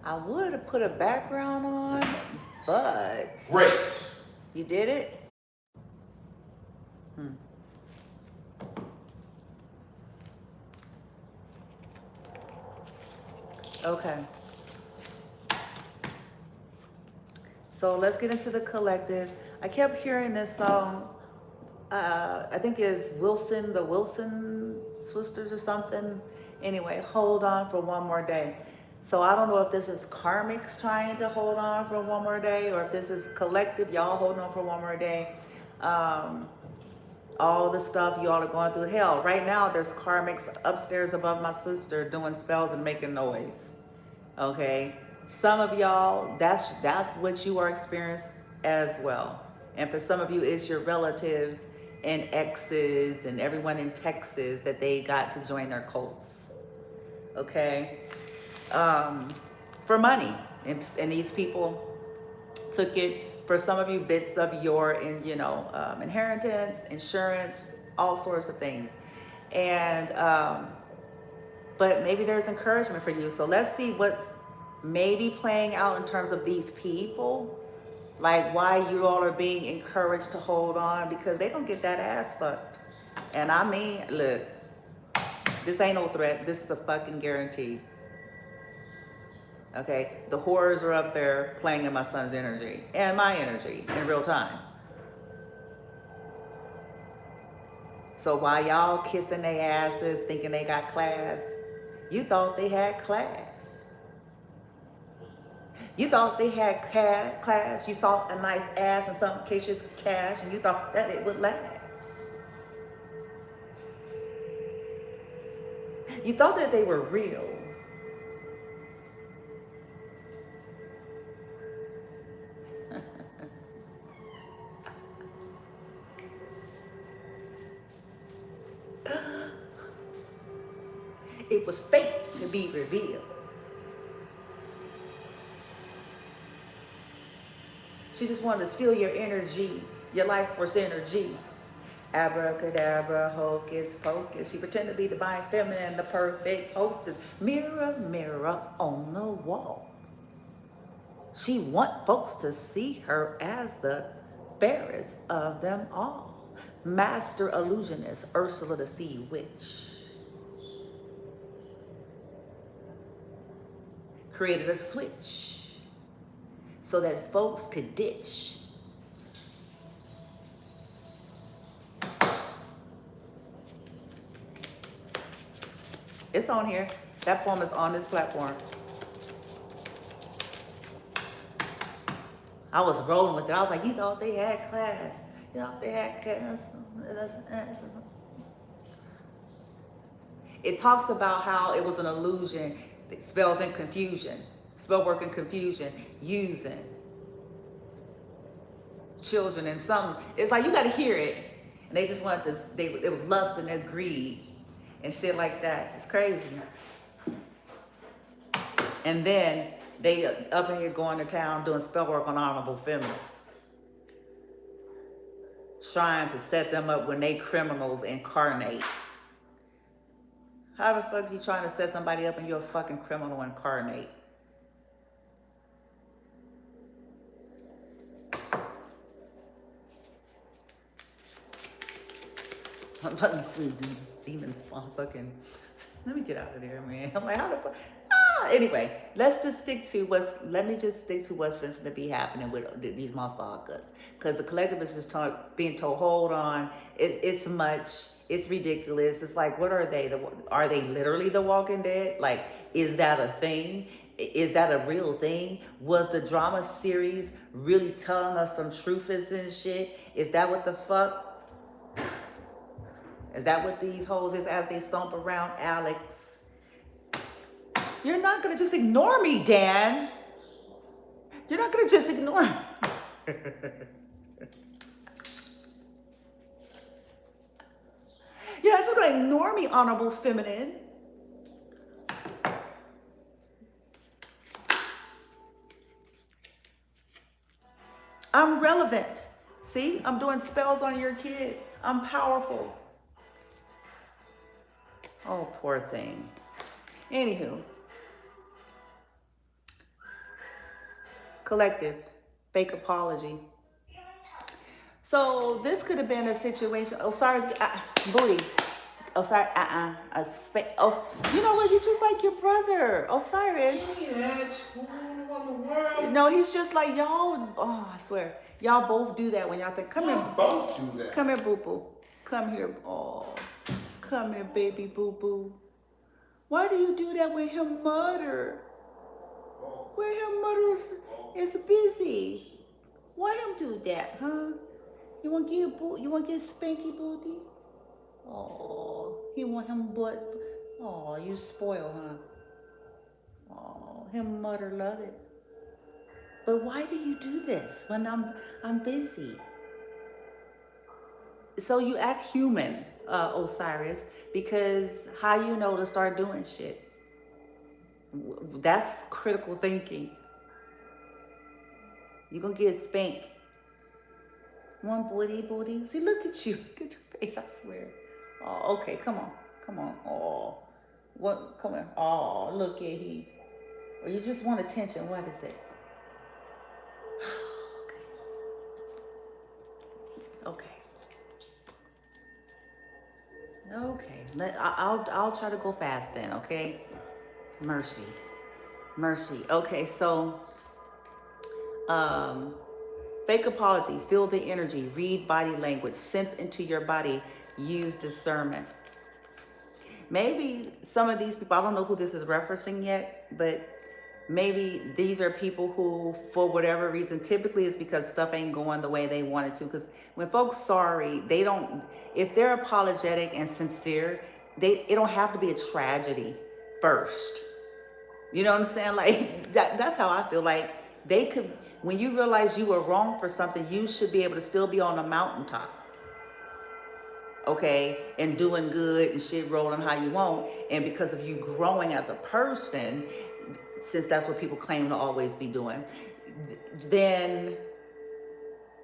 I would have put a background on, but... Great. You did it? Okay. So let's get into the collective. I kept hearing this song. I think it's Wilson, the Wilson sisters or something. Anyway, hold on for one more day. So I don't know if this is karmics trying to hold on for one more day, or if this is collective, y'all holding on for one more day. All the stuff y'all are going through. Hell, right now there's karmics upstairs above my sister doing spells and making noise. Okay, some of y'all, that's what you are experiencing as well. And for some of you, it's your relatives and exes and everyone in Texas that they got to join their cults. Okay, for money, and these people took it. For some of you, bits of your inheritance, insurance, all sorts of things. And but maybe there's encouragement for you. So let's see what's maybe playing out in terms of these people, like why you all are being encouraged to hold on, because they don't get that ass fucked. And I mean, look, this ain't no threat. This is a fucking guarantee. Okay, the horrors are up there playing in my son's energy and my energy in real time. So while y'all kissing their asses, thinking they got class, you thought they had class. You thought they had class. You saw a nice ass and some cautious cash, and you thought that it would last. You thought that they were real. It was fate to be revealed. She just wanted to steal your energy, your life force energy. Abracadabra, hocus pocus. She pretended to be divine feminine, the perfect hostess. Mirror, mirror on the wall. She want folks to see her as the fairest of them all. Master illusionist, Ursula the Sea Witch. Created a switch so that folks could ditch. It's on here. That form is on this platform. I was rolling with it. I was like, you thought they had class. You thought they had class. It talks about how it was an illusion. Spells in confusion, spell work in confusion, using children and some. It's like you got to hear it, and they just wanted to. It was lust and their greed and shit like that. It's crazy. And then they up in here going to town doing spell work on honorable feminine, trying to set them up when they criminals incarnate. How the fuck are you trying to set somebody up and you're a fucking criminal incarnate? I'm about to see demon spawn fucking. Let me get out of there, man. I'm like, how the fuck? Anyway, let me just stick to what's going to be happening with these motherfuckers. Because the collective is just being told, hold on, it's much, it's ridiculous. It's like, what are they? Are they literally the Walking Dead? Like, is that a thing? Is that a real thing? Was the drama series really telling us some truths and shit? Is that what the fuck? Is that what these hoes is as they stomp around Alex? You're not going to just ignore me, Dan. You're not going to just ignore me. You're not just going to ignore me, honorable feminine. I'm relevant. See, I'm doing spells on your kid. I'm powerful. Oh, poor thing. Anywho. collective, fake apology. So this could have been a situation. Osiris, booty. Osiris, oh, you know what? You're just like your brother, Osiris. No, he's just like y'all. Oh, I swear, y'all both do that when y'all think. Come here, both do that. Come here, boo boo. Come here. Oh, come here, baby boo boo. Why do you do that when him mother? When him mother is busy? Why him do that, huh? You want to get you want to get spanky booty? Oh, he want him butt. Oh, you spoil, huh? Oh, him mother love it. But why do you do this when I'm busy? So you act human, Osiris, because how you know to start doing shit? That's critical thinking. You're gonna get spanked. One booty. See, look at you. Look at your face, I swear. Oh, okay, come on. Oh, what? Come on. Oh, look at he. Or you just want attention. What is it? Okay. I'll try to go fast then. Okay. Mercy. Okay, so fake apology, feel the energy, read body language, sense into your body, use discernment. Maybe some of these people, I don't know who this is referencing yet, but maybe these are people who, for whatever reason, typically it's because stuff ain't going the way they wanted to. Because when folks sorry, they don't, if they're apologetic and sincere, it don't have to be a tragedy first. You know what I'm saying? Like that's how I feel. Like they could, when you realize you were wrong for something, you should be able to still be on a mountaintop. Okay, and doing good and shit rolling how you want. And because of you growing as a person, since that's what people claim to always be doing, then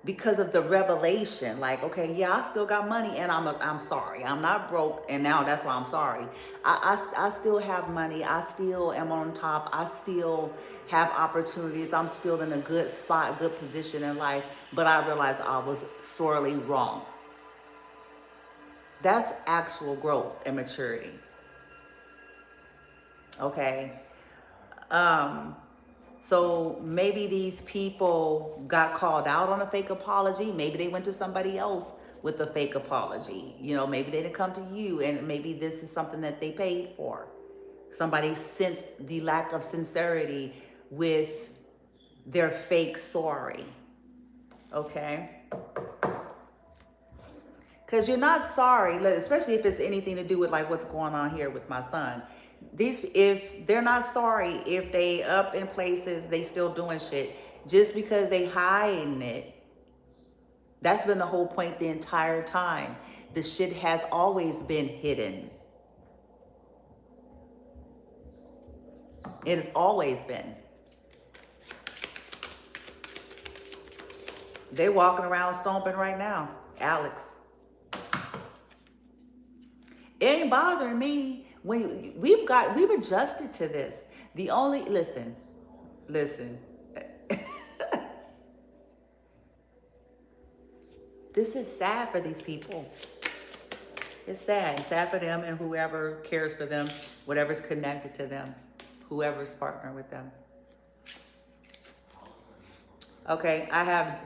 because of the revelation, like, okay, yeah, I still got money and I'm sorry. I'm not broke and now that's why I'm sorry. I still have money. I still am on top. I still have opportunities. I'm still in a good spot, good position in life, but I realized I was sorely wrong. That's actual growth and maturity. Okay. So maybe these people got called out on a fake apology. Maybe they went to somebody else with a fake apology. You know, maybe they didn't come to you, and maybe this is something that they paid for. Somebody sensed the lack of sincerity with their fake sorry. Okay? Because you're not sorry, especially if it's anything to do with like what's going on here with my son. If they're not sorry, if they up in places, they still doing shit, just because they hiding it. That's been the whole point the entire time. The shit has always been hidden. It has always been. They walking around stomping right now, Alex. It ain't bothering me. When we've adjusted to this. The only, listen. This is sad for these people. It's sad. It's sad for them and whoever cares for them, whatever's connected to them, whoever's partnering with them. Okay, I have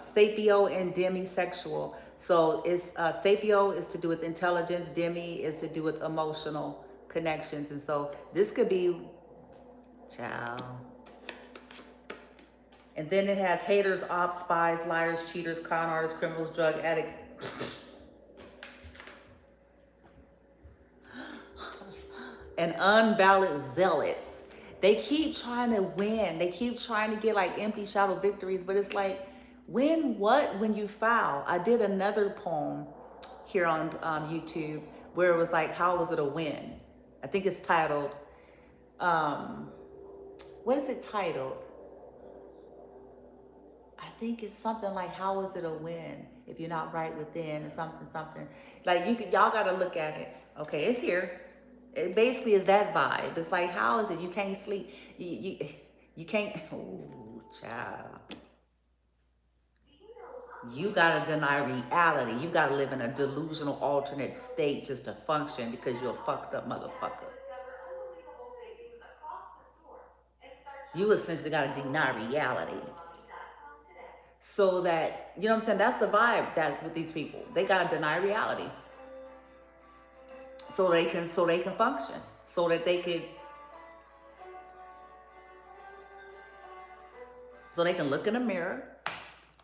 sapio and demisexual. So it's sapio is to do with intelligence, demi is to do with emotional connections. And so this could be, ciao. And then it has haters, ops, spies, liars, cheaters, con artists, criminals, drug addicts. And unbalanced zealots. They keep trying to win. They keep trying to get like empty shadow victories, but it's like, win what when you foul? I did another poem here on YouTube where it was like, how was it a win? I think it's titled, what is it titled? I think it's something like, how is it a win if you're not right within, and something. Like y'all gotta look at it. Okay, it's here. It basically is that vibe. It's like, how is it you can't sleep? You can't, oh, Child. You gotta deny reality. You gotta live in a delusional alternate state just to function because you're a fucked up motherfucker. You essentially gotta deny reality. So that, you know what I'm saying? That's the vibe that's with these people. They gotta deny reality. So they can function. So that they can look in the mirror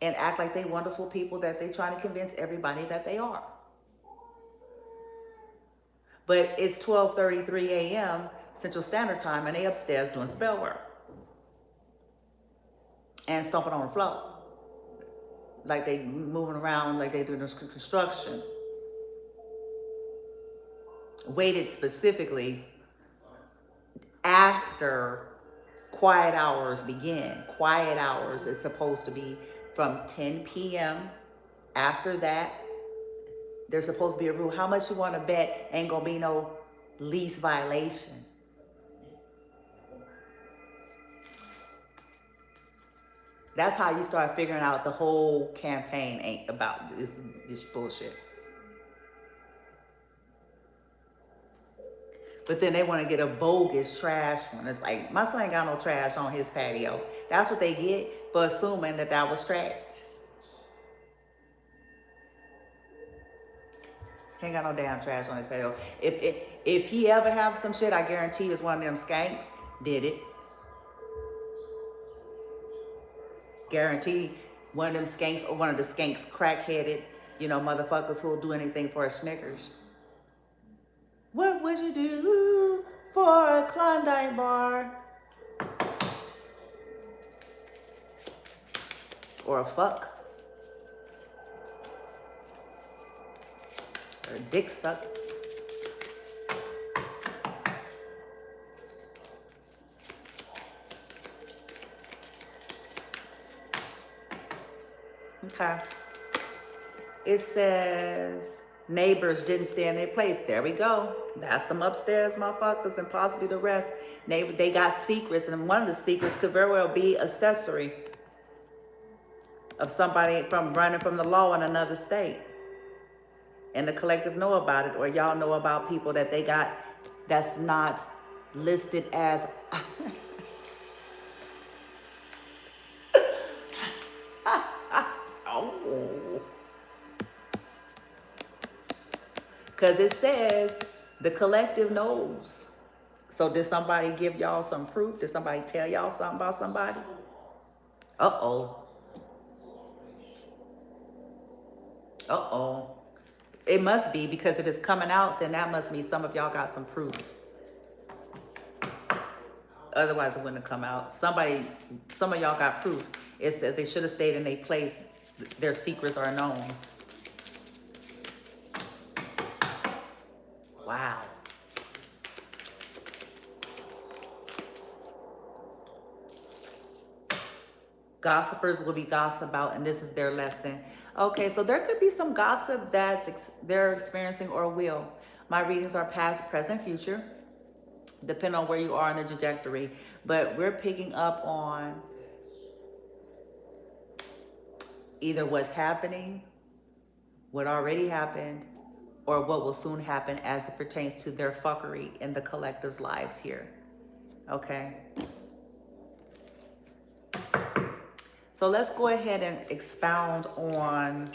and act like they wonderful people that they trying to convince everybody that they are. But it's 12:33 a.m. Central Standard Time and they upstairs doing spell work. And stomping on the floor. Like they moving around like they doing construction. Waited specifically after quiet hours begin. Quiet hours is supposed to be from 10 p.m. After that, there's supposed to be a rule. How much you want to bet ain't gonna be no lease violation. That's how you start figuring out the whole campaign ain't about this bullshit. But then they want to get a bogus trash one. It's like, my son ain't got no trash on his patio. That's what they get for assuming that that was trash. He ain't got no damn trash on his patio. If he ever have some shit, I guarantee it's one of them skanks did it. Guarantee one of them skanks or one of the skanks crack-headed, you know, motherfuckers who'll do anything for a Snickers. What would you do for a Klondike bar? Or a fuck? Or a dick suck? Okay. It says neighbors didn't stay in their place. There we go. That's them upstairs motherfuckers and possibly the rest. They got secrets, and one of the secrets could very well be accessory of somebody from running from the law in another state. And the collective know about it, or y'all know about people that they got that's not listed as because it says the collective knows. So did somebody give y'all some proof? Did somebody tell y'all something about somebody? Uh-oh. Uh-oh. It must be, because if it's coming out, then that must mean some of y'all got some proof. Otherwise, it wouldn't have come out. Some of y'all got proof. It says they should have stayed in their place. Their secrets are known. Wow. Gossipers will be gossiped about, and this is their lesson. Okay, so there could be some gossip they're experiencing or will. My readings are past, present, future, depending on where you are in the trajectory. But we're picking up on either what's happening, what already happened, or what will soon happen as it pertains to their fuckery in the collective's lives here. Okay? So let's go ahead and expound on,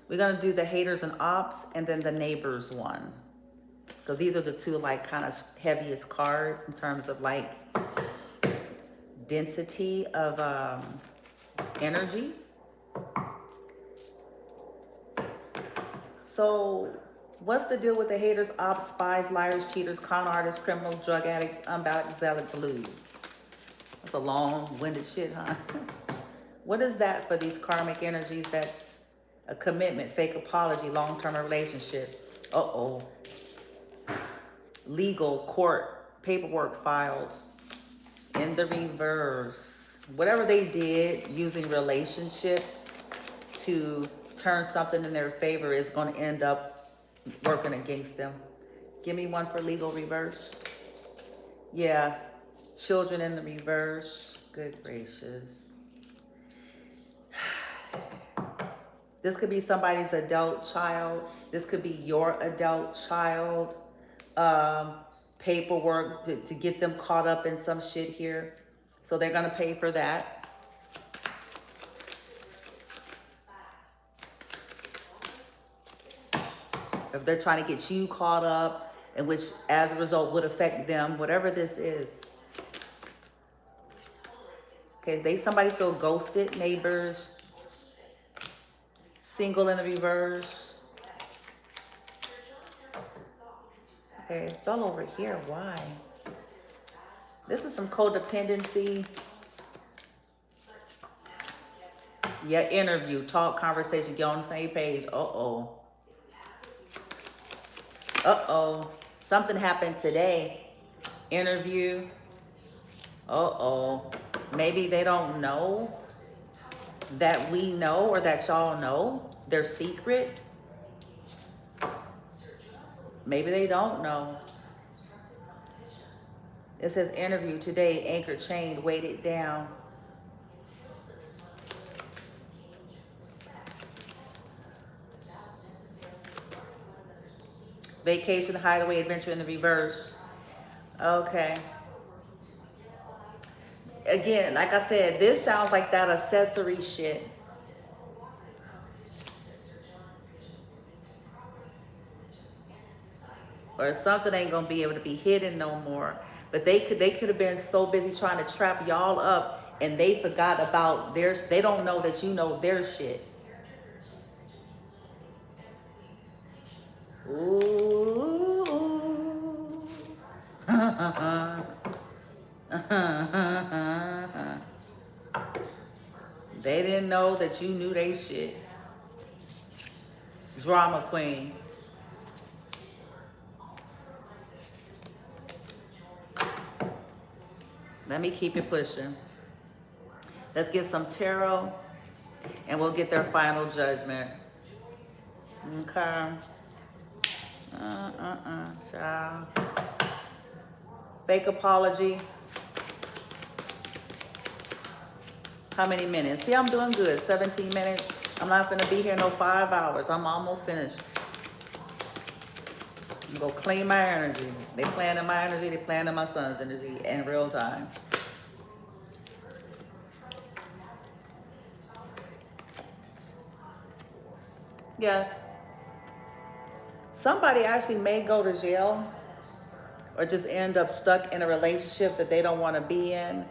we're gonna do the haters and ops and then the neighbors one. So these are the two like kind of heaviest cards in terms of like density of energy. So what's the deal with the haters, ops, spies, liars, cheaters, con artists, criminals, drug addicts, unbalanced zealots, lose? That's a long-winded shit, huh? What is that for these karmic energies? That's a commitment, fake apology, long-term relationship. Uh-oh. Legal, court, paperwork filed. In the reverse. Whatever they did using relationships to turn something in their favor is going to end up working against them. Give me one for legal reverse. Yeah. Children in the reverse. Good gracious. This could be somebody's adult child. This could be your adult child. Paperwork to get them caught up in some shit here. So they're going to pay for that. If they're trying to get you caught up, and which as a result would affect them, whatever this is. Okay, somebody feel ghosted, neighbors, single in the reverse. Okay, it's all over here. Why? This is some codependency. Yeah, interview, talk, conversation, get on the same page. Uh-oh. Uh-oh. Something happened today. Interview. Uh-oh. Maybe they don't know that we know, or that y'all know their secret. Maybe they don't know. It says interview today, anchor chained, weighted down. Vacation, hideaway, adventure in the reverse. Okay. Again, like I said, this sounds like that accessory shit. Or something ain't gonna be able to be hidden no more. But they could have been so busy trying to trap y'all up, and they forgot about theirs. They don't know that you know their shit. Ooh. They didn't know that you knew they shit. Drama queen. Let me keep it pushing. Let's get some tarot, and we'll get their final judgment. Okay. Child. Fake apology. How many minutes? See, I'm doing good. 17 minutes. I'm not gonna be here no 5 hours. I'm almost finished. I'm gonna clean my energy. They playing in my energy. They playing in my son's energy in real time. Yeah. Somebody actually may go to jail, or just end up stuck in a relationship that they don't want to be in,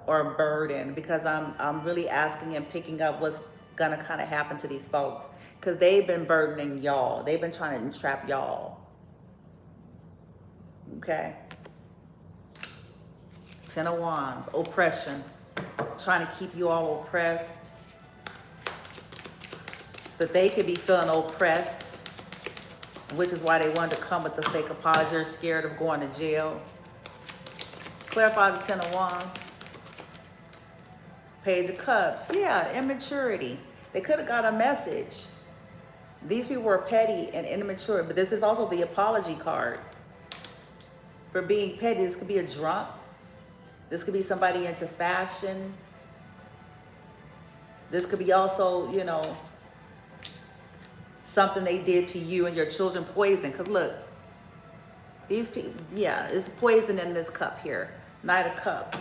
or a burden, because I'm really asking and picking up what's gonna kind of happen to these folks, because they've been burdening y'all. They've been trying to entrap y'all. Okay. 10 of Wands, oppression, trying to keep you all oppressed. But they could be feeling oppressed, which is why they wanted to come with the fake apology. They're scared of going to jail. Clarify the 10 of Wands. Page of Cups. Yeah, immaturity. They could have got a message. These people were petty and immature, but this is also the apology card. For being petty, this could be a drunk. This could be somebody into fashion. This could be also, you know, something they did to you and your children, poison. Because look, these people, yeah, it's poison in this cup here. Knight of Cups.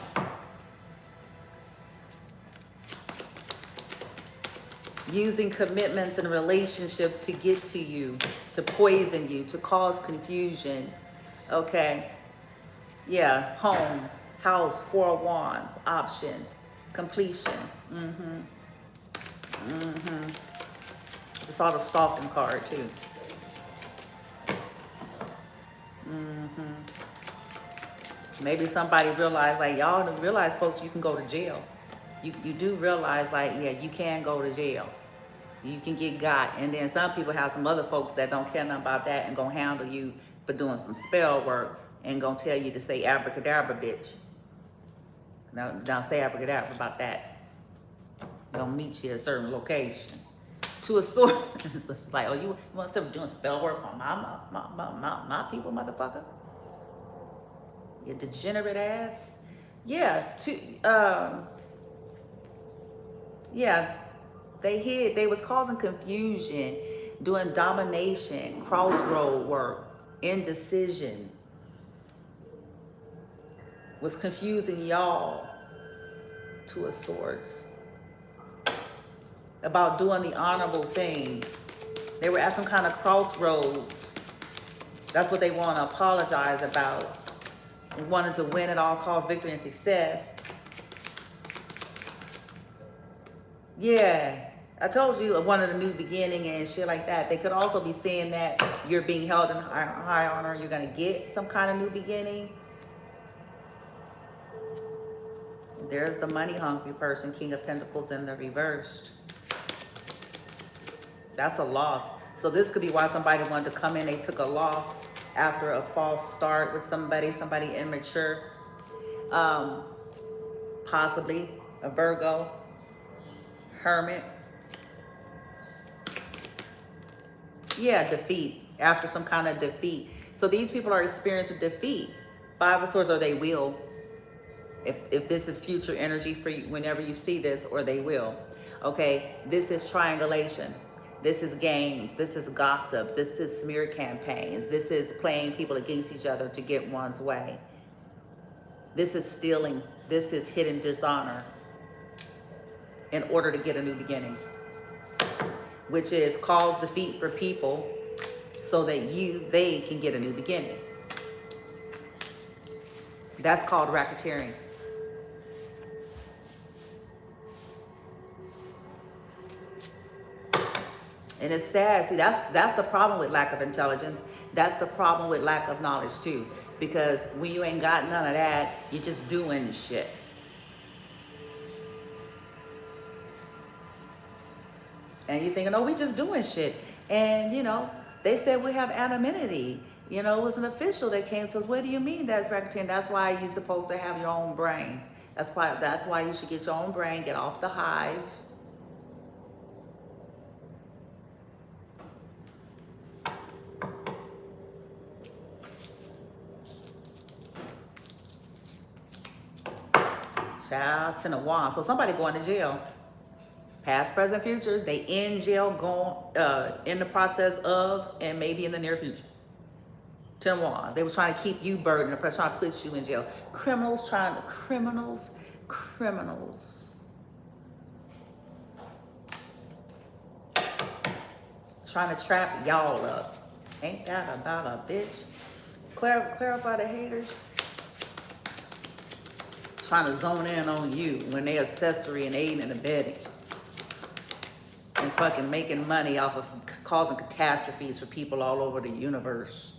Using commitments and relationships to get to you, to poison you, to cause confusion. Okay. Yeah, home, house, 4 of Wands, options, completion. It's all the stalking card too. Maybe somebody realized, like, y'all don't realize, folks, you can go to jail. You do realize, like, yeah, you can go to jail. You can get got. And then some people have some other folks that don't care nothing about that and gonna handle you for doing some spell work and gonna tell you to say abracadabra, bitch. Now say abracadabra about that. Gonna meet you at a certain location. To a sort. It's like, oh, you want to start doing spell work on my people, motherfucker? You degenerate ass. Yeah, yeah, they was causing confusion, doing domination, crossroad work, indecision, was confusing y'all to a sorts about doing the honorable thing. They were at some kind of crossroads. That's what they want to apologize about. They wanted to win at all costs, victory and success. Yeah, I told you, wanted a new beginning and shit like that. They could also be saying that you're being held in high honor. You're going to get some kind of new beginning. There's the money hungry person, King of Pentacles in the reversed. That's a loss. So this could be why somebody wanted to come in. They took a loss after a false start with somebody immature. Possibly a Virgo, Hermit. Yeah, defeat. After some kind of defeat. So these people are experiencing defeat. Five of Swords, or they will. If this is future energy for you, whenever you see this, or they will. Okay, this is triangulation. This is games. This is gossip. This is smear campaigns. This is playing people against each other to get one's way. This is stealing. This is hidden dishonor in order to get a new beginning, which is cause defeat for people so that they can get a new beginning. That's called racketeering. And it's sad. See, that's the problem with lack of intelligence. That's the problem with lack of knowledge too. Because when you ain't got none of that, you're just doing shit. And you're thinking, oh, we just doing shit. And, you know, they said we have anonymity. You know, it was an official that came to us. What do you mean that's racketeering? That's why you're supposed to have your own brain. That's why you should get your own brain, get off the hive. Child, Ten of Wands. So somebody going to jail. Past, present, future. They in jail, going in the process of, and maybe in the near future. Ten of Wands. They were trying to keep you burdened, trying to put you in jail. Criminals. Trying to trap y'all up. Ain't that about a bitch? Clarify the haters. Trying to zone in on you when they accessory and aiding and abetting. And fucking making money off of causing catastrophes for people all over the universe.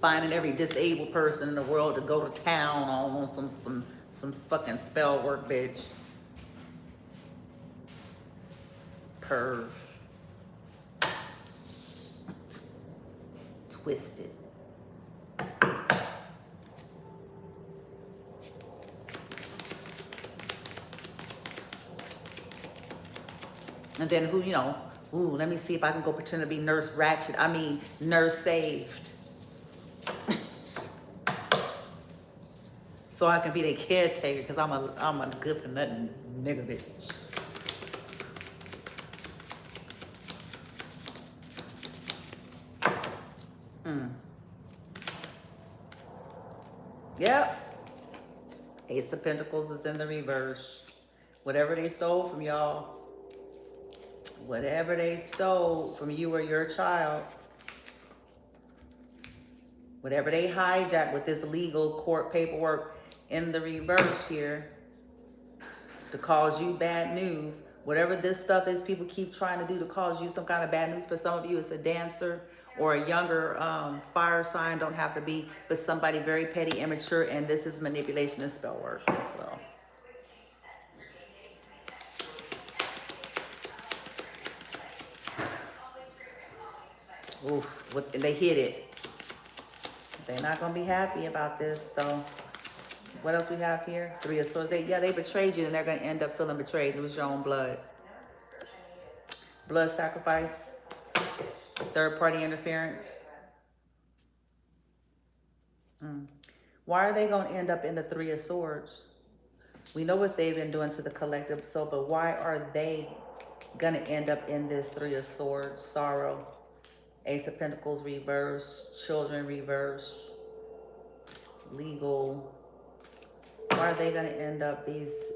Finding every disabled person in the world to go to town on some fucking spell work, bitch. Perv. Twisted. And then who, you know, ooh, let me see if I can go pretend to be Nurse Ratchet. I mean, Nurse Saved. So I can be their caretaker, because I'm a good for nothing nigga bitch. Yep. Ace of Pentacles is in the reverse. Whatever they stole from y'all, whatever they stole from you or your child, whatever they hijacked with this legal court paperwork in the reverse here to cause you bad news, whatever this stuff is people keep trying to do to cause you some kind of bad news. For some of you, it's a dancer or a younger fire sign, don't have to be, but somebody very petty, immature, and this is manipulation and spell work as well. Oof, they hit it. They're not gonna be happy about this, so. What else we have here? Three of Swords. They betrayed you, and they're gonna end up feeling betrayed. It was your own blood. Blood sacrifice. Third-party interference. Why are they going to end up in the Three of Swords? We know what they've been doing to the collective, so, but why are they going to end up in this Three of Swords? Sorrow, Ace of Pentacles reverse, children reverse, legal. Why are they going to end up,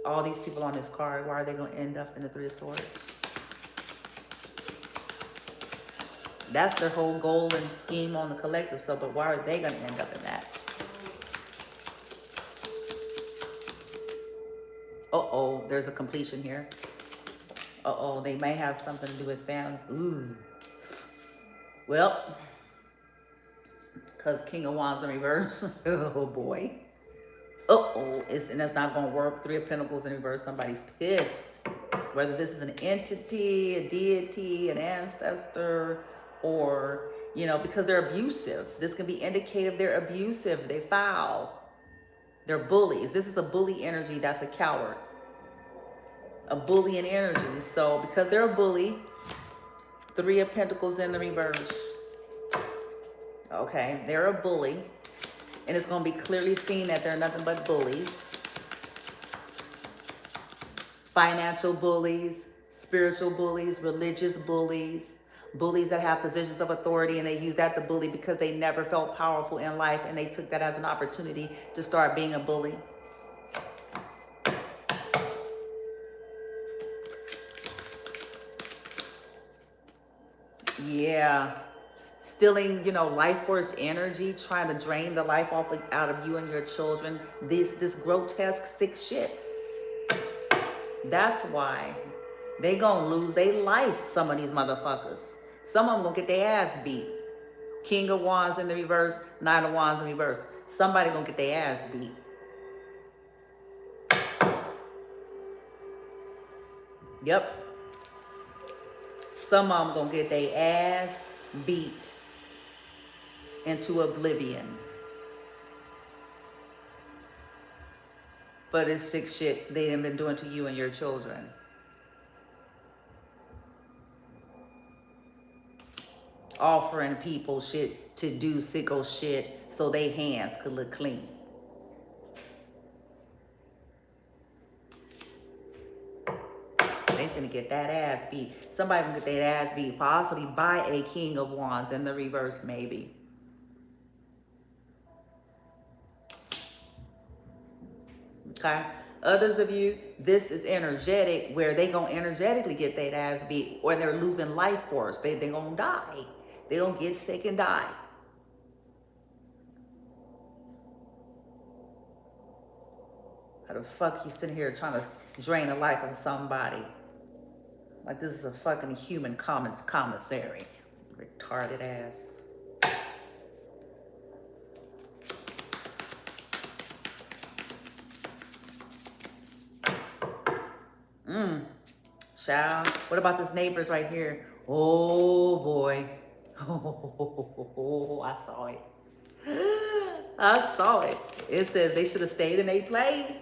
all these people on this card, why are they going to end up in the Three of Swords? That's their whole goal and scheme on the collective, so, but why are they going to end up in that? Uh-oh, there's a completion here. Uh-oh, they may have something to do with family. Ooh. Well, because King of Wands in reverse. Oh, boy. Uh-oh, and that's not going to work. Three of Pentacles in reverse. Somebody's pissed. Whether this is an entity, a deity, an ancestor, or, you know, because they're abusive. This can be indicative they're abusive. They foul. They're bullies. This is a bully energy. That's a coward. A bullying energy. So because they're a bully, Three of Pentacles in the reverse. Okay, they're a bully. And it's going to be clearly seen that they're nothing but bullies. Financial bullies, spiritual bullies, religious bullies. Bullies that have positions of authority, and they use that to bully because they never felt powerful in life, and they took that as an opportunity to start being a bully. Yeah. Stealing, you know, life force energy, trying to drain the life out of you and your children. This grotesque, sick shit. That's why they gonna lose their life, some of these motherfuckers. Some of them gonna get their ass beat. King of Wands in the reverse, Nine of Wands in reverse. Somebody gonna get their ass beat. Yep. Some of them gonna get their ass beat into oblivion for this sick shit they done been doing to you and your children. Offering people shit to do sicko shit so their hands could look clean. They finna get that ass beat. Somebody gonna get that ass beat, possibly by a King of Wands in the reverse, maybe. Okay? Others of you, this is energetic, where they gonna energetically get that ass beat, or they're losing life force. They gonna die. They gonna get sick and die. How the fuck you sitting here trying to drain the life of somebody? Like this is a fucking human commissary. Retarded ass. Child. What about this neighbors right here? Oh boy. Oh, I saw it. I saw it. It says they should have stayed in their place.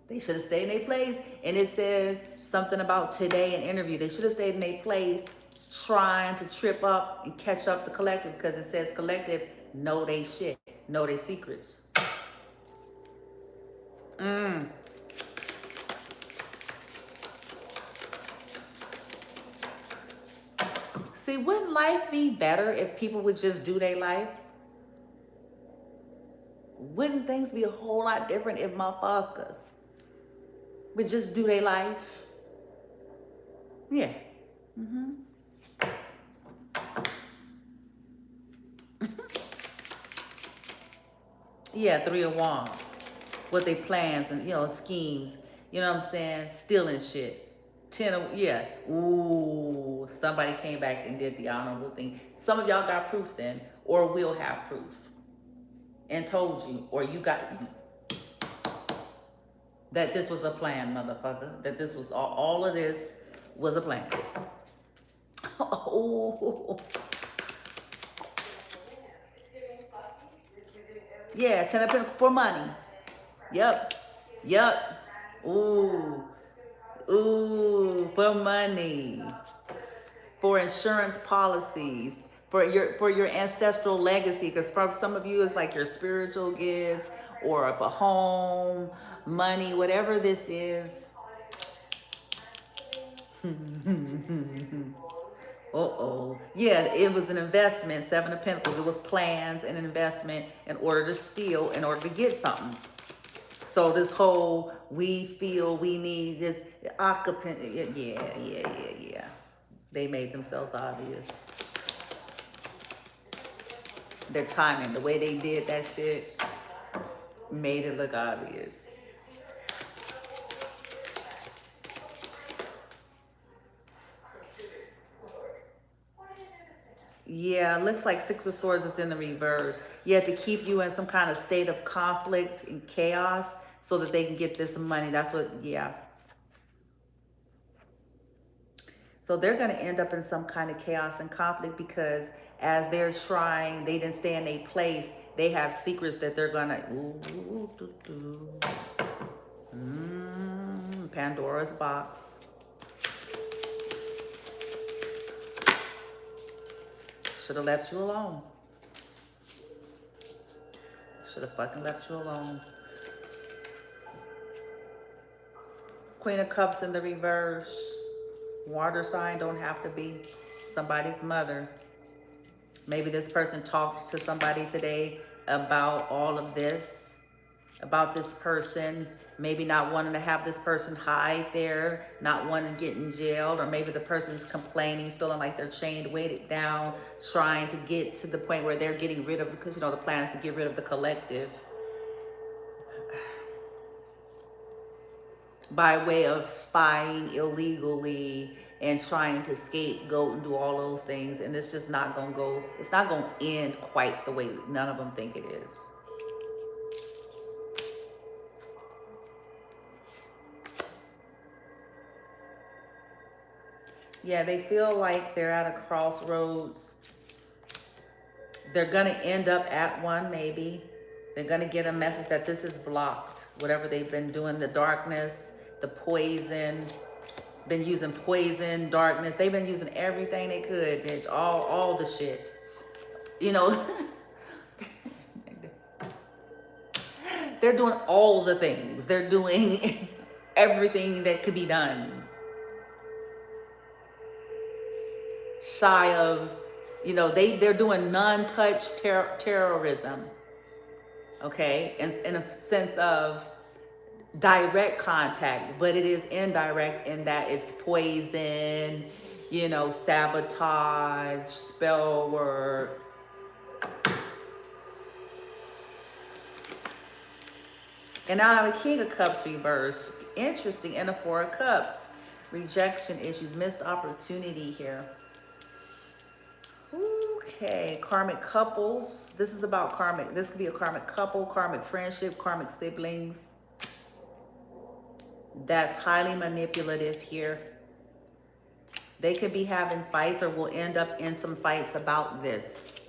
They should have stayed in their place. And it says something about today, an interview. They should have stayed in their place trying to trip up and catch up the collective, because it says collective know they shit, know they secrets. See, wouldn't life be better if people would just do their life? Wouldn't things be a whole lot different if motherfuckers would just do their life? Yeah. Yeah, Three of Wands. What they plans and, you know, schemes. You know what I'm saying? Stealing shit. 10 of, yeah. Ooh, somebody came back and did the honorable thing. Some of y'all got proof then, or will have proof. And told you, or you got, that this was a plan, motherfucker. That this was, all of this was a plan. Oh. Yeah, 10 of Pentacles for money. Yep. Ooh. Ooh, for money. for insurance policies, for your ancestral legacy, because for some of you it's like your spiritual gifts or a home, money, whatever this is. Uh-oh. Yeah, it was an investment, Seven of Pentacles. It was plans and investment in order to steal, in order to get something. So this whole, we feel we need this occupant, yeah. They made themselves obvious. Their timing, the way they did that shit, made it look obvious. Yeah, looks like Six of Swords is in the reverse. Yeah, to keep you in some kind of state of conflict and chaos so that they can get this money. That's what, yeah. So they're going to end up in some kind of chaos and conflict because as they're trying, they didn't stay in a place. They have secrets that they're going to... Pandora's box. Should have left you alone. Should have fucking left you alone. Queen of Cups in the reverse. Water sign, don't have to be somebody's mother. Maybe this person talked to somebody today about all of this, about this person, maybe not wanting to have this person hide there, not wanting to get in jail, or maybe the person's complaining, feeling like they're chained, weighted down, trying to get to the point where they're getting rid of, because you know the plan is to get rid of the collective by way of spying illegally and trying to scapegoat and do all those things. And it's just not gonna go, it's not gonna end quite the way none of them think it is. Yeah, they feel like they're at a crossroads. They're gonna end up at one, maybe. They're gonna get a message that this is blocked. Whatever they've been doing, the darkness, the poison, been using poison, darkness. They've been using everything they could, bitch. All the shit. You know, they're doing all the things. They're doing everything that could be done. Shy of, you know, they're doing non-touch terrorism. Okay, in a sense of direct contact, but it is indirect in that it's poison, you know, sabotage, spell work. And now I have a King of Cups reverse. Interesting. And a Four of Cups. Rejection issues, missed opportunity here. Okay, karmic couples. This is about karmic. This could be a karmic couple, karmic friendship, karmic siblings. That's highly manipulative here. They could be having fights or will end up in some fights about this.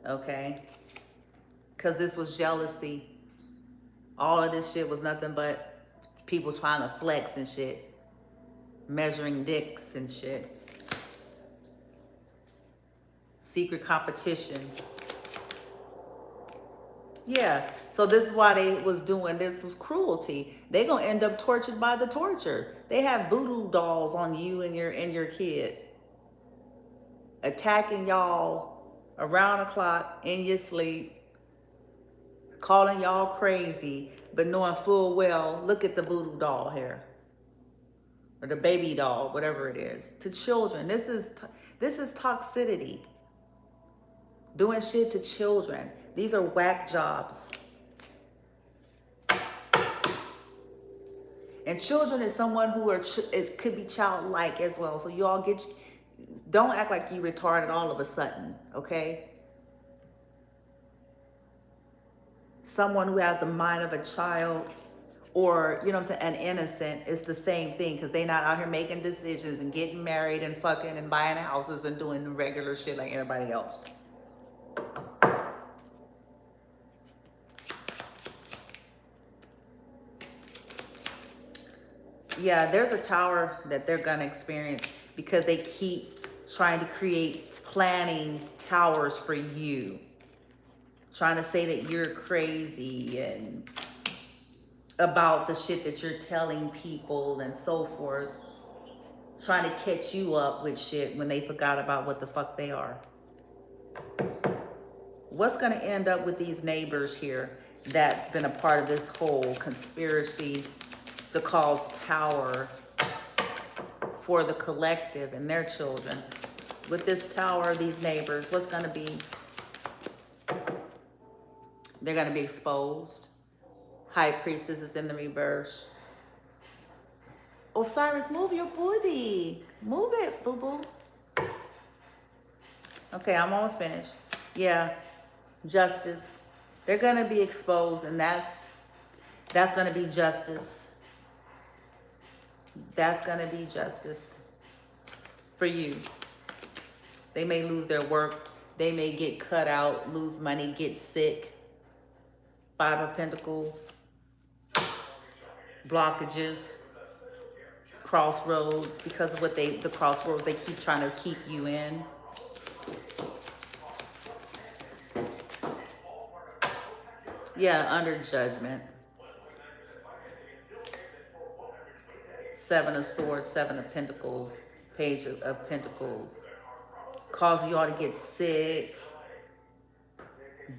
Okay? Because this was jealousy. All of this shit was nothing but people trying to flex and shit. Measuring dicks and shit. Secret competition. Yeah, so this is why they was doing this, was cruelty. They gonna end up tortured by the torture. They have voodoo dolls on you and your kid, attacking y'all around the clock in your sleep, calling y'all crazy, but knowing full well, look at the voodoo doll here, or the baby doll, whatever it is, to children. This is toxicity. Doing shit to children. These are whack jobs. And children is someone who could be childlike as well. So you all don't act like you retarded all of a sudden, okay? Someone who has the mind of a child, or, you know what I'm saying, an innocent, is the same thing, because they not out here making decisions and getting married and fucking and buying houses and doing the regular shit like everybody else. Yeah, there's a tower that they're gonna experience because they keep trying to create planning towers for you, trying to say that you're crazy and about the shit that you're telling people and so forth, trying to catch you up with shit when they forgot about what the fuck they are. What's going to end up with these neighbors here that's been a part of this whole conspiracy to cause tower for the collective and their children? With this tower, these neighbors, what's going to be? They're going to be exposed. High Priestess is in the reverse. Osiris, move your booty. Move it, boo-boo. Okay, I'm almost finished. Yeah, justice. They're going to be exposed, and that's going to be justice. That's going to be justice for you. They may lose their work. They may get cut out, lose money, get sick. Five of Pentacles. Blockages. Crossroads, because of what the crossroads they keep trying to keep you in. Yeah, under judgment. Seven of Swords, Seven of Pentacles, Page of Pentacles. Causing you all to get sick.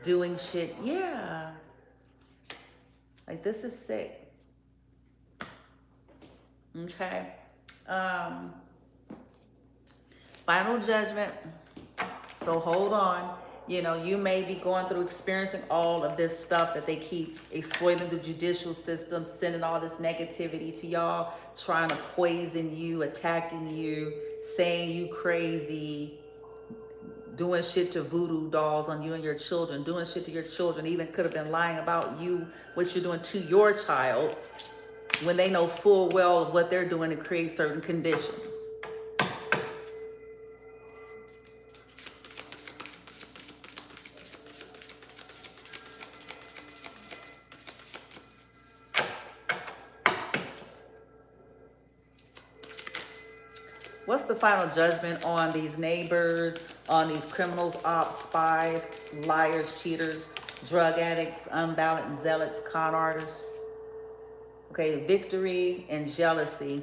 Doing shit. Yeah. Like, this is sick. Okay. Final judgment. So hold on. You know, you may be going through experiencing all of this stuff that they keep exploiting the judicial system, sending all this negativity to y'all, trying to poison you, attacking you, saying you crazy, doing shit to voodoo dolls on you and your children, doing shit to your children, even could have been lying about you, what you're doing to your child, when they know full well of what they're doing to create certain conditions. What's the final judgment on these neighbors, on these criminals, ops, spies, liars, cheaters, drug addicts, unbalanced zealots, con artists? Okay, victory and jealousy.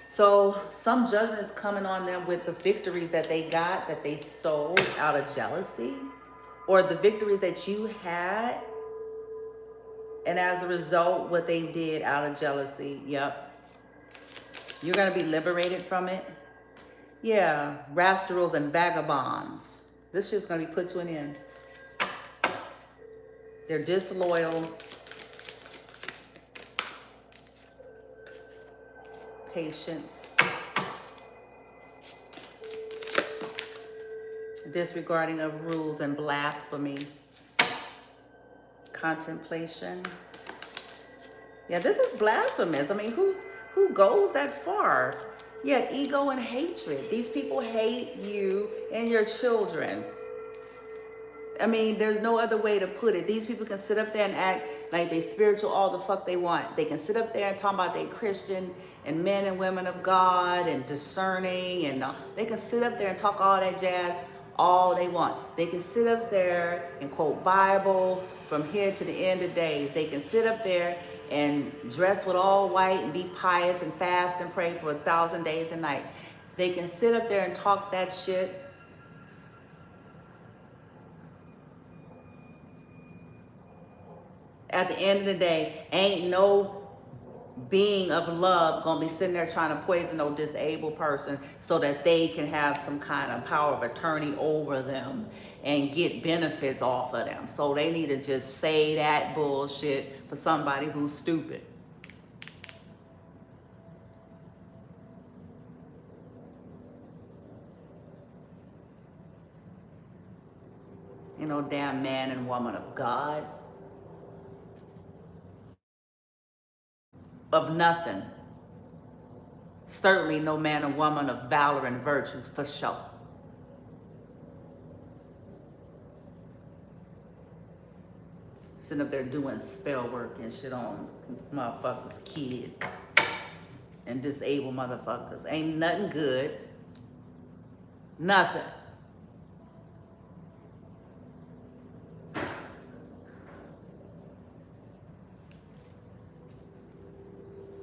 So some judgment is coming on them with the victories that they got, that they stole out of jealousy, or the victories that you had, and as a result, what they did out of jealousy. Yep. You're going to be liberated from it. Yeah, rascals and vagabonds. This shit's going to be put to an end. They're disloyal. Patience. Disregarding of rules and blasphemy. Contemplation. Yeah, this is blasphemous. I mean, who goes that far? Yeah, ego and hatred. These people hate you and your children. I mean, there's no other way to put it. These people can sit up there and act like they spiritual all the fuck they want. They can sit up there and talk about they Christian and men and women of God and discerning, and they can sit up there and talk all that jazz all they want. They can sit up there and quote Bible from here to the end of days. They can sit up there and dress with all white and be pious and fast and pray for 1,000 days and nights. They can sit up there and talk that shit. At the end of the day, ain't no being of love gonna be sitting there trying to poison no disabled person so that they can have some kind of power of attorney over them and get benefits off of them. So they need to just say that bullshit for somebody who's stupid. You know, damn man and woman of God. Of nothing. Certainly no man or woman of valor and virtue, for sure. Sitting up there doing spell work and shit on motherfuckers' kids and disabled motherfuckers. Ain't nothing good. Nothing.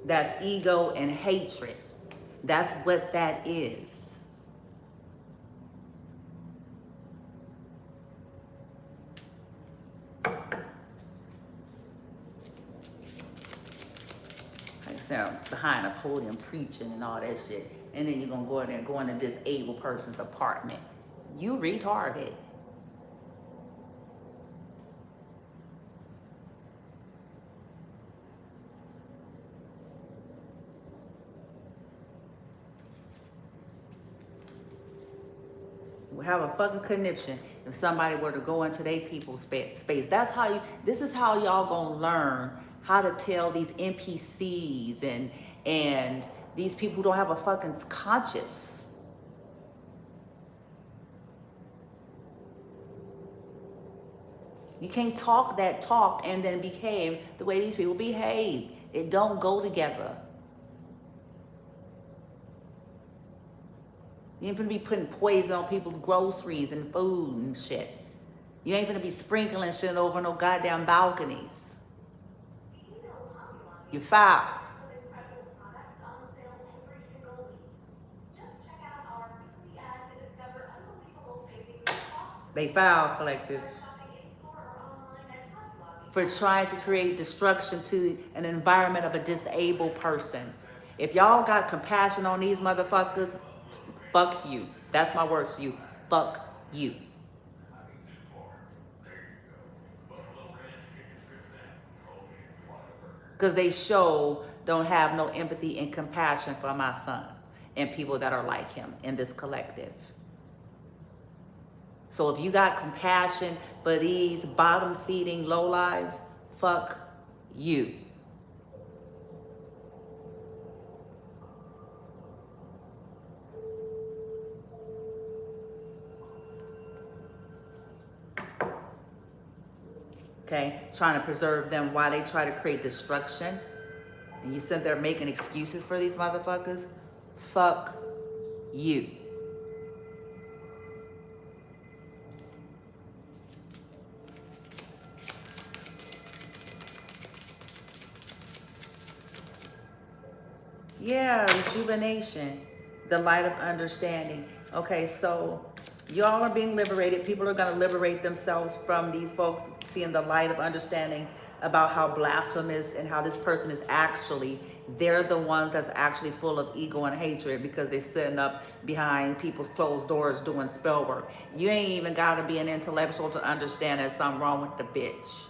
That's ego and hatred. That's what that is. Like sound behind a podium preaching and all that shit. And then you're gonna go in there and go in a disabled person's apartment. You retarded. Have a fucking conniption if somebody were to go into their people's space. That's how you, this is how y'all gonna learn how to tell these NPCs and these people who don't have a fucking conscience. You can't talk that talk and then behave the way these people behave. It don't go together. You ain't gonna be putting poison on people's groceries and food and shit. You ain't gonna be sprinkling shit over no goddamn balconies. You foul. They foul, collective. For trying to create destruction to an environment of a disabled person. If y'all got compassion on these motherfuckers, fuck you. That's my words to you. Fuck you. Because they don't have no empathy and compassion for my son and people that are like him in this collective. So if you got compassion for these bottom-feeding lowlives, fuck you. Okay, trying to preserve them while they try to create destruction. And you sit there making excuses for these motherfuckers. Fuck you. Yeah, rejuvenation, the light of understanding. Okay, so y'all are being liberated. People are going to liberate themselves from these folks seeing the light of understanding about how blasphemous and how this person is actually, they're the ones that's actually full of ego and hatred because they're sitting up behind people's closed doors doing spell work. You ain't even got to be an intellectual to understand there's something wrong with the bitch.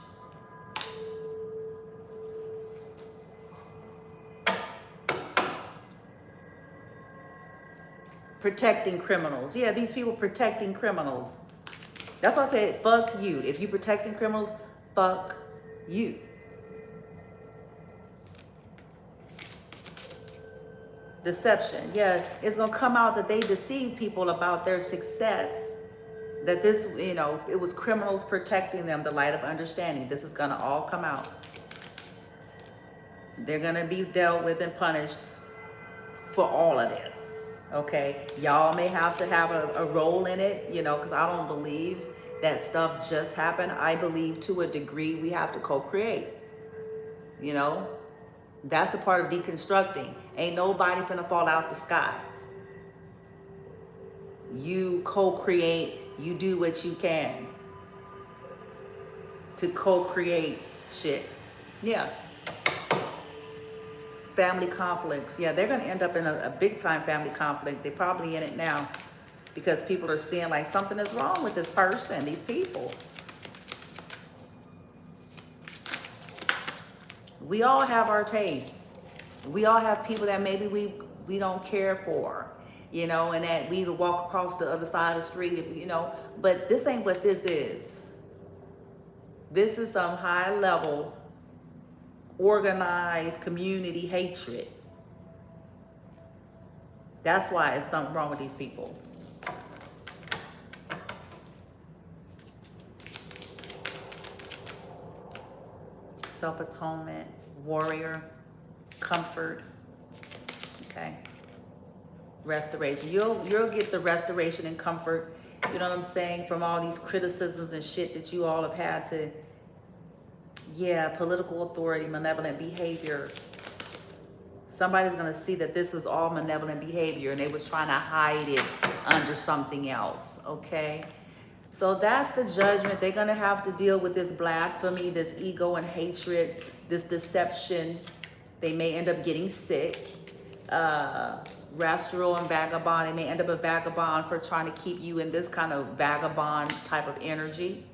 Protecting criminals. Yeah, these people protecting criminals. That's why I said, fuck you. If you protecting criminals, fuck you. Deception. Yeah, it's going to come out that they deceived people about their success. That this, you know, it was criminals protecting them, the light of understanding. This is going to all come out. They're going to be dealt with and punished for all of this. Okay, y'all may have to have a role in it, you know, because I don't believe that stuff just happened. I believe to a degree we have to co-create, you know. That's a part of deconstructing. Ain't nobody finna fall out the sky. You co-create, you do what you can to co-create shit. Yeah. Family conflicts. Yeah, they're going to end up in a big time family conflict. They're probably in it now because people are seeing like something is wrong with this person, these people. We all have our tastes. We all have people that maybe we don't care for, you know, and that we walk across the other side of the street, you know, but this ain't what this is. This is some high level organized community hatred. That's why it's something wrong with these people. Self-atonement, warrior, comfort. Okay. Restoration. You'll get the restoration and comfort, you know what I'm saying, from all these criticisms and shit that you all have had to, yeah, political authority, malevolent behavior. Somebody's going to see that this is all malevolent behavior and they was trying to hide it under something else, okay? So that's the judgment. They're going to have to deal with this blasphemy, this ego and hatred, this deception. They may end up getting sick. Rastro and vagabond. They may end up a vagabond for trying to keep you in this kind of vagabond type of energy.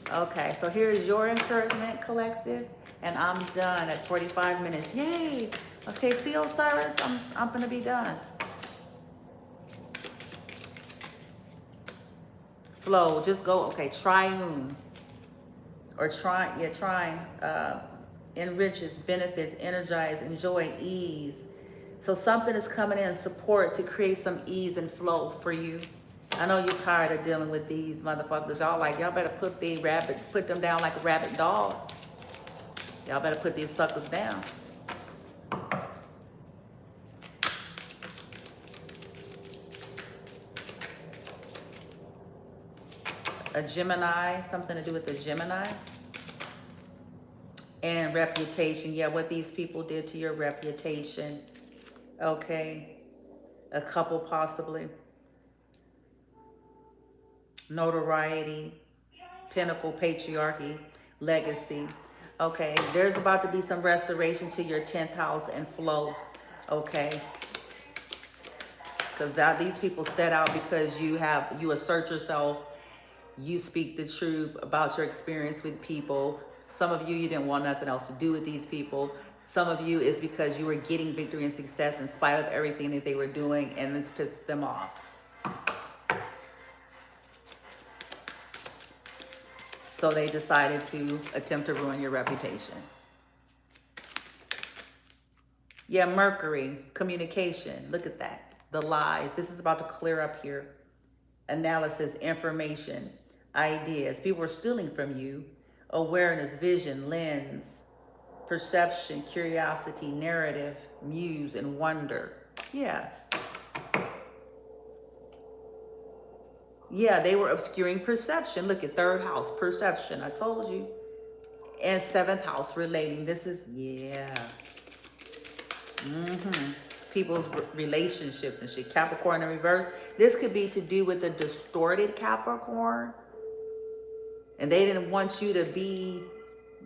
Okay, so here's your encouragement, collective, and I'm done at 45 minutes. Yay! Okay, see, Osiris, I'm gonna be done. Flow, just go. Okay, triune, or trying. Enriches, benefits, energize, enjoy, ease. So something is coming in support to create some ease and flow for you. I know you're tired of dealing with these motherfuckers. Y'all like, y'all better put them down like rabid dogs. Y'all better put these suckers down. A Gemini, something to do with the Gemini. And reputation, yeah, what these people did to your reputation. Okay, a couple possibly. Notoriety, pinnacle, patriarchy, legacy. Okay, there's about to be some restoration to your 10th house and flow. Okay, because these people set out because you assert yourself, you speak the truth about your experience with people. Some of you didn't want nothing else to do with these people. Some of you is because you were getting victory and success in spite of everything that they were doing, and this pissed them off. So they decided to attempt to ruin your reputation. Yeah, Mercury, communication. Look at that. The lies. This is about to clear up here. Analysis, information, ideas. People are stealing from you. Awareness, vision, lens, perception, curiosity, narrative, muse, and wonder. Yeah. Yeah, they were obscuring perception. Look at 3rd house, perception. I told you. And 7th house, relating. This is, yeah. People's relationships and shit. Capricorn in reverse. This could be to do with the distorted Capricorn. And they didn't want you to be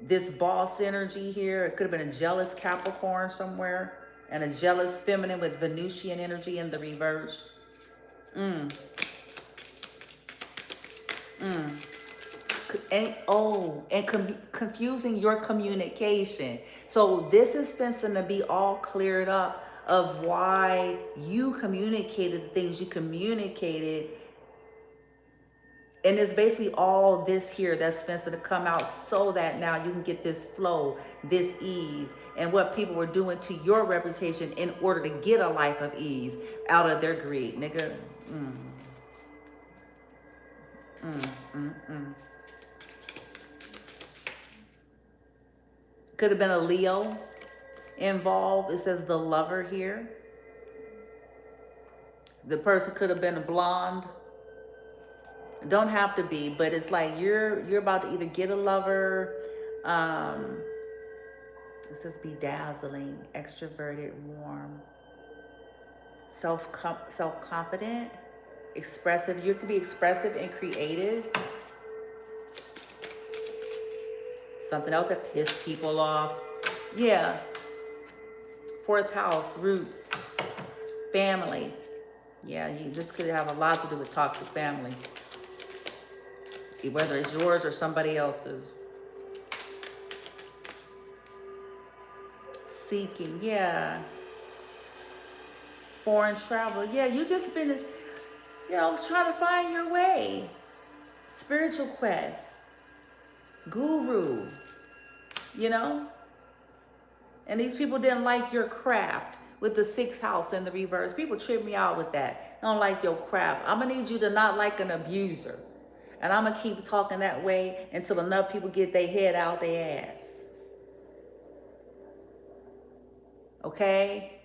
this boss energy here. It could have been a jealous Capricorn somewhere. And a jealous feminine with Venusian energy in the reverse. Confusing your communication. So this is fencing to be all cleared up of why you communicated the things you communicated. And it's basically all this here that's fencing to come out so that now you can get this flow, this ease, and what people were doing to your reputation in order to get a life of ease out of their greed, nigga. Could have been a Leo involved. It says the lover here. The person could have been a blonde. Don't have to be, but it's like you're about to either get a lover. It says bedazzling, extroverted, warm, self-confident, expressive. You could be expressive and creative. Something else that pissed people off. Yeah. 4th house, roots, family. Yeah, this could have a lot to do with toxic family. Whether it's yours or somebody else's. Seeking, yeah. Foreign travel. Yeah, you just been, trying to find your way. Spiritual quest. Guru. And these people didn't like your craft with the 6th house in the reverse. People trip me out with that. I don't like your craft. I'm going to need you to not like an abuser. And I'm going to keep talking that way until enough people get their head out their ass. Okay?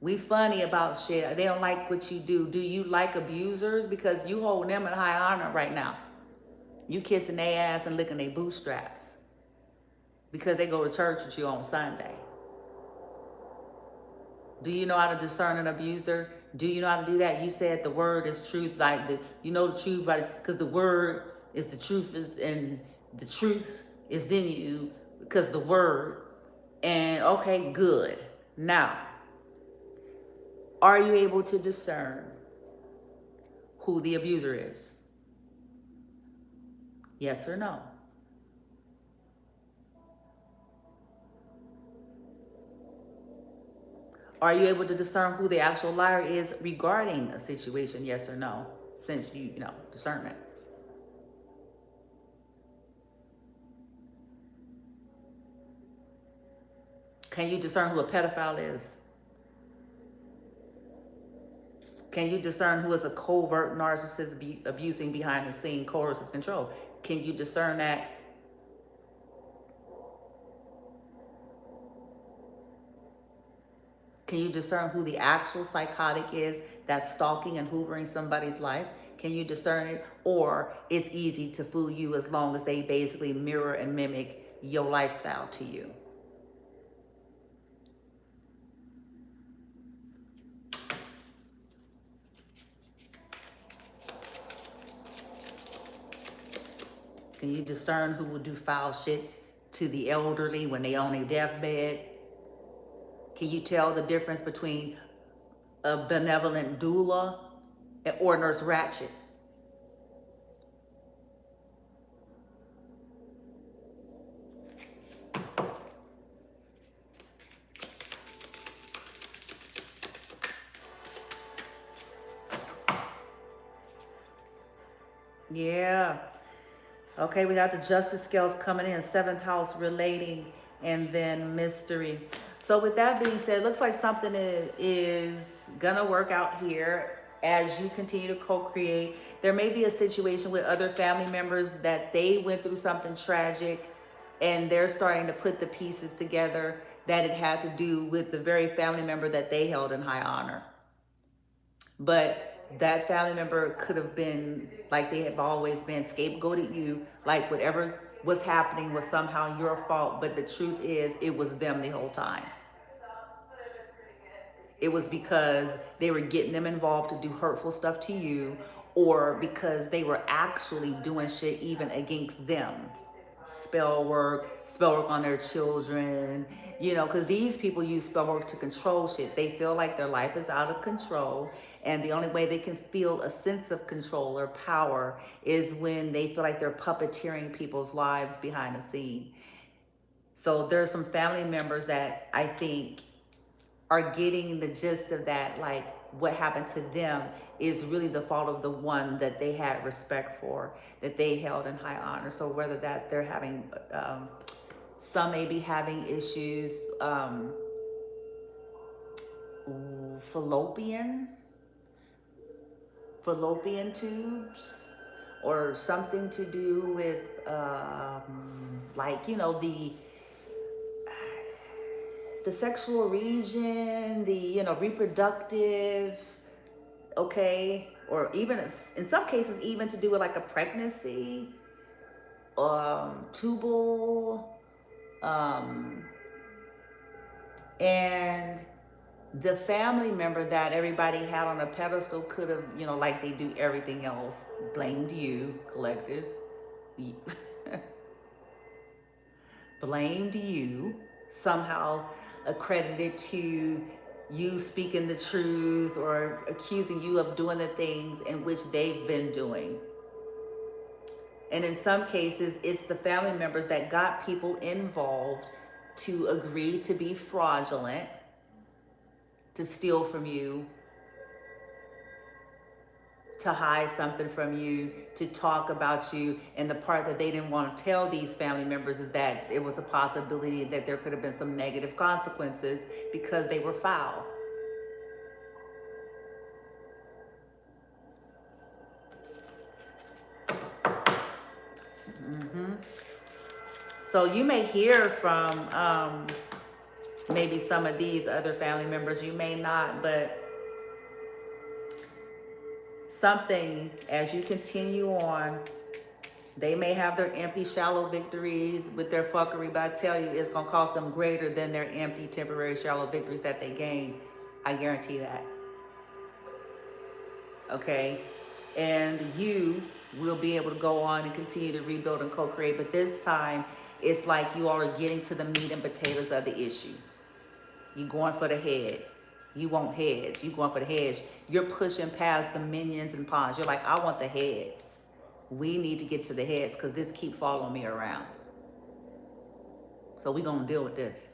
We funny about shit. They don't like what you do. Do you like abusers? Because you hold them in high honor right now. You kissing their ass and licking their bootstraps. Because they go to church with you on Sunday. Do you know how to discern an abuser? Do you know how to do that? You said the word is truth, like you know the truth, because the word is the truth, and the truth is in you because the word. And okay, good. Now, are you able to discern who the abuser is? Yes or no? Are you able to discern who the actual liar is regarding a situation? Yes or no? Since you know, discernment. Can you discern who a pedophile is? Can you discern who is a covert narcissist abusing behind the scene coercive control? Can you discern that? Can you discern who the actual psychotic is that's stalking and hoovering somebody's life? Can you discern it? Or it's easy to fool you as long as they basically mirror and mimic your lifestyle to you? Can you discern who will do foul shit to the elderly when they on their deathbed? Can you tell the difference between a benevolent doula or Nurse Ratched? Yeah. Okay, we got the justice scales coming in, 7th house relating, and then mystery. So with that being said, it looks like something is gonna work out here as you continue to co-create. There may be a situation with other family members that they went through something tragic and they're starting to put the pieces together that it had to do with the very family member that they held in high honor. But that family member could have been, like they have always been, scapegoated you, like whatever was happening was somehow your fault. But the truth is, it was them the whole time. It was because they were getting them involved to do hurtful stuff to you, or because they were actually doing shit even against them. Spell work on their children, you know, because these people use spell work to control shit. They feel like their life is out of control, and the only way they can feel a sense of control or power is when they feel like they're puppeteering people's lives behind the scene. So there's some family members that I think are getting the gist of that, like what happened to them is really the fault of the one that they had respect for, that they held in high honor. So whether that's they're having, some may be having issues, fallopian tubes, or something to do with, like, you know, the sexual region, the, you know, reproductive, okay, or even in some cases even to do with like a pregnancy, tubal, and the family member that everybody had on a pedestal could have, you know, like they do everything else, blamed you, collective, blamed you, somehow accredited to you speaking the truth or accusing you of doing the things in which they've been doing. And in some cases, it's the family members that got people involved to agree to be fraudulent, to steal from you, to hide something from you, to talk about you. And the part that they didn't want to tell these family members is that it was a possibility that there could have been some negative consequences because they were foul. So you may hear from Maybe some of these other family members you may not, but something, as you continue on, they may have their empty, shallow victories with their fuckery, but I tell you, it's going to cost them greater than their empty, temporary, shallow victories that they gain. I guarantee that. Okay? And you will be able to go on and continue to rebuild and co-create, but this time, it's like you all are getting to the meat and potatoes of the issue. You're going for the head. You want heads. You're going for the heads. You're pushing past the minions and pawns. You're like, I want the heads. We need to get to the heads because this keep following me around. So we're going to deal with this.